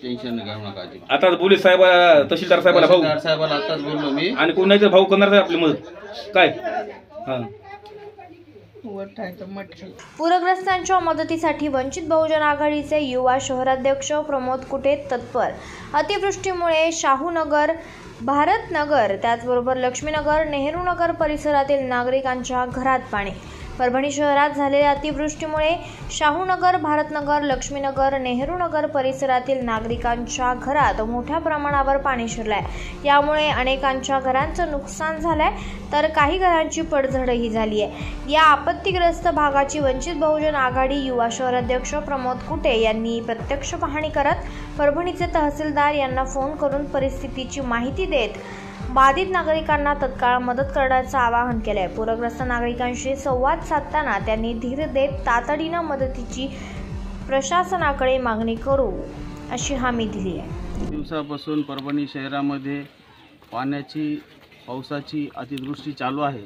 Tension घेऊ नका अजिबात. आता पोलीस साहेब तहसीलदार साहेबाला भाऊ तहसीलदार साहेबाला आताच बोललो मी. आणि कोण नाही तर भाऊ करणार आपली मदत काय. हां पूरग्रस्तांच्या मदतीसाठी वंचित बहुजन आघाडीचे युवा शहराध्यक्ष प्रमोद कुटे तत्पर. अतिवृष्टीमुळे शाहूनगर, भारतनगर, त्याचबरोबर लक्ष्मीनगर, नेहरूनगर परिसरातील नागरिकांच्या घरात पाणी. परभणी शहरात झालेल्या अतिवृष्टीमुळे शाहूनगर, भारतनगर, लक्ष्मीनगर, नेहरूनगर परिसरातील नागरिकांच्या घरात मोठ्या प्रमाणावर पाणी शिरलंय. यामुळे अनेकांच्या घरांचं नुकसान झालंय तर काही घरांची पडझडही झाली आहे. या आपत्तीग्रस्त भागाची वंचित बहुजन आघाडी युवा शहराध्यक्ष प्रमोद कुटे यांनी प्रत्यक्ष पाहणी करत परभणीचे तहसीलदार यांना फोन करून परिस्थितीची माहिती देत बाधित नागरिकांना तत्काळ मदत करण्याचं आवाहन केलंय. पूरग्रस्त नागरिकांशी संवाद साधताना त्यांनी धीर देत तातडीनं मदतीची प्रशासनाकडे मागणी करू अशी हमी दिली आहे. दिवसापासून परभणी शहरामध्ये पावसाची अतिवृष्टी चालू आहे.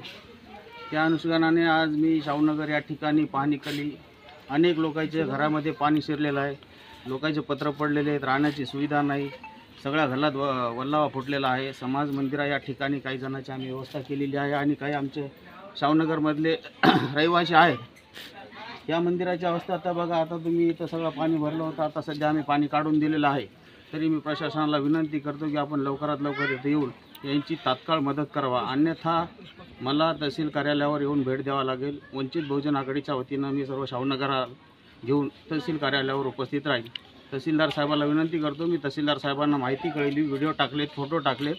त्या अनुषंगाने आज मी शाहूनगर या ठिकाणी पाहणी केली. अनेक लोकांच्या घरामध्ये पाणी शिरलेलं आहे. लोकांचे पत्र पडलेले आहेत, राहण्याची सुविधा नाही, सगळ्या घरात वल्लावा फुटलेला आहे. समाज मंदिरा या ठिकाणी काही जणांची आम्ही व्यवस्था केलेली आहे आणि काही आमचे शाहूनगरमधले रहिवासी आहेत. या मंदिराची अवस्था आता बघा. आता तुम्ही इथं सगळं पाणी भरलं होतं, आता सध्या आम्ही पाणी काढून दिलेलं आहे. तरी मी प्रशासनाला विनंती करतो की आपण लवकरात लवकर इथे येऊन यांची तात्काळ मदत करावा. अन्यथा मला तहसील कार्यालयावर येऊन भेट द्यावा लागेल. वंचित बहुजन आघाडीच्या वतीनं मी सर्व शाहूनगराला घेऊन तहसील कार्यालयावर उपस्थित राहील. तहसीलदार साहेबाला विनंती करतो. मी तहसीलदार साहेबांना माहिती कळली, व्हिडिओ टाकलेत, फोटो टाकलेत.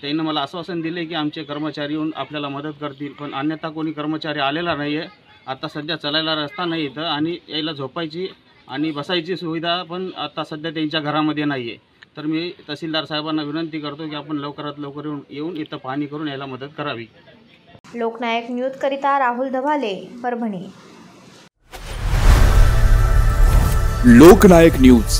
त्यांनी मला आश्वासन दिले की आमचे कर्मचारी येऊन आपल्याला मदत करतील. पण अन्यथा कोणी कर्मचारी आलेला नाही आहे. आता सध्या चालायला रस्ता नाही इथं आणि यायला झोपायची आणि बसायची सुविधा पण आता सध्या त्यांच्या घरामध्ये नाही आहे. तर मी तहसीलदार साहेबांना विनंती करतो की आपण लवकरात लवकर येऊन इथं पाहणी करून यायला मदत करावी. लोकनायक न्यूज करिता राहुल धबाले, परभणी. लोकनायक न्यूज